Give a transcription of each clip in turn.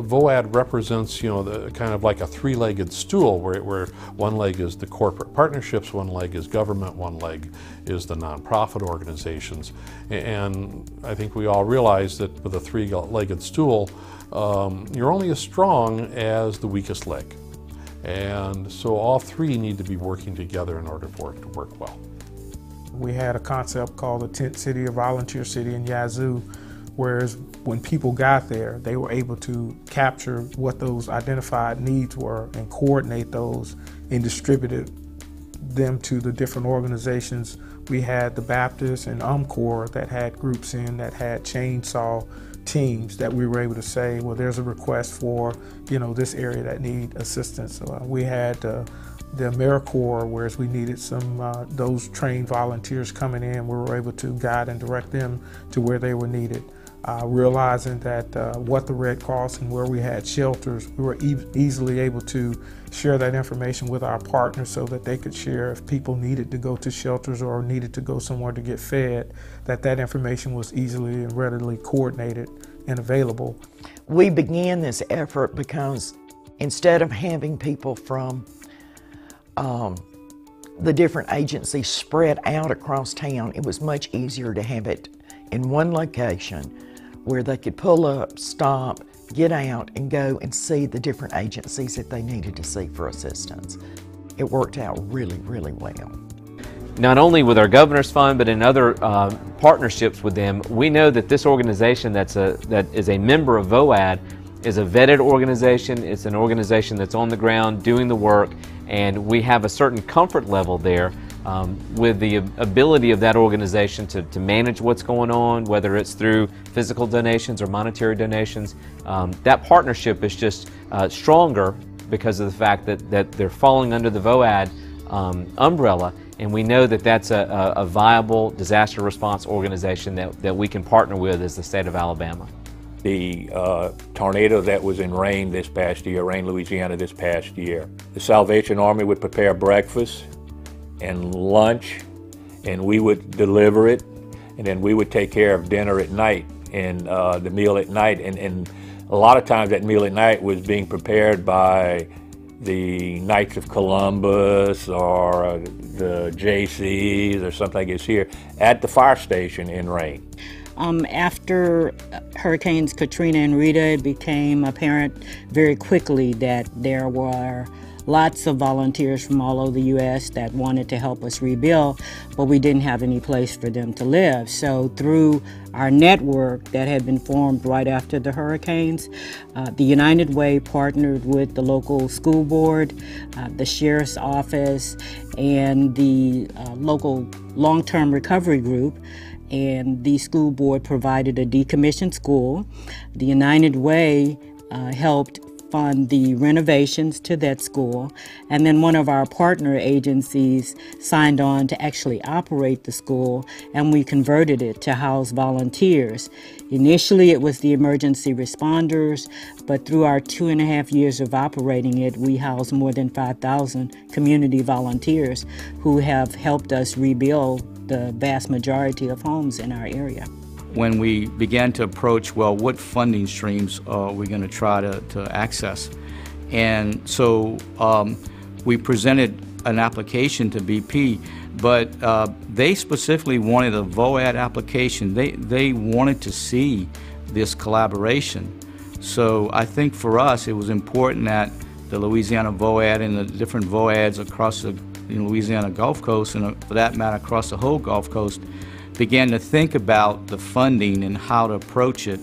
VOAD represents, the kind of like a three-legged stool where one leg is the corporate partnerships, one leg is government, one leg is the nonprofit organizations. And I think we all realize that with a three-legged stool, you're only as strong as the weakest leg. And so all three need to be working together in order for it to work well. We had a concept called the Tent City, a volunteer city in Yazoo, whereas when people got there, they were able to capture what those identified needs were and coordinate those and distributed them to the different organizations. We had the Baptist and Corps that had groups in that had chainsaw teams that we were able to say, well, there's a request for, this area that need assistance. We had the AmeriCorps, whereas we needed some those trained volunteers coming in. We were able to guide and direct them to where they were needed. Realizing that what the Red Cross and where we had shelters, we were easily able to share that information with our partners so that they could share if people needed to go to shelters or needed to go somewhere to get fed, that information was easily and readily coordinated and available. We began this effort because instead of having people from the different agencies spread out across town, it was much easier to have it in one location where they could pull up, stop, get out, and go and see the different agencies that they needed to see for assistance. It worked out really, really well. Not only with our Governor's Fund, but in other partnerships with them, we know that this organization that is a member of VOAD is a vetted organization. It's an organization that's on the ground doing the work, and we have a certain comfort level there with the ability of that organization to manage what's going on, whether it's through physical donations or monetary donations. That partnership is just stronger because of the fact that they're falling under the VOAD umbrella, and we know that that's a viable disaster response organization that we can partner with as the state of Alabama. The tornado that was in Rain this past year, Rain, Louisiana this past year, the Salvation Army would prepare breakfast and lunch, and we would deliver it, and then we would take care of dinner at night and the meal at night. And a lot of times that meal at night was being prepared by the Knights of Columbus or the JCs or something like this here at the fire station in Rain. After Hurricanes Katrina and Rita, it became apparent very quickly that there were lots of volunteers from all over the U.S. that wanted to help us rebuild, but we didn't have any place for them to live. So through our network that had been formed right after the hurricanes, the United Way partnered with the local school board, the sheriff's office, and the local long-term recovery group. And the school board provided a decommissioned school. The United Way helped fund the renovations to that school, and then one of our partner agencies signed on to actually operate the school, and we converted it to house volunteers. Initially it was the emergency responders, but through our 2.5 years of operating it, we housed more than 5,000 community volunteers who have helped us rebuild the vast majority of homes in our area. When we began to approach, well, what funding streams are we going to try to access? And so we presented an application to BP, but they specifically wanted a VOAD application. They wanted to see this collaboration. So I think for us it was important that the Louisiana VOAD and the different VOADs across the Louisiana Gulf Coast, and for that matter across the whole Gulf Coast, began to think about the funding and how to approach it,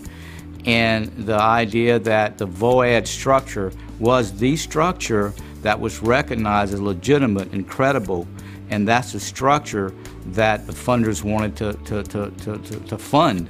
and the idea that the VOAD structure was the structure that was recognized as legitimate and credible, and that's the structure that the funders wanted to fund.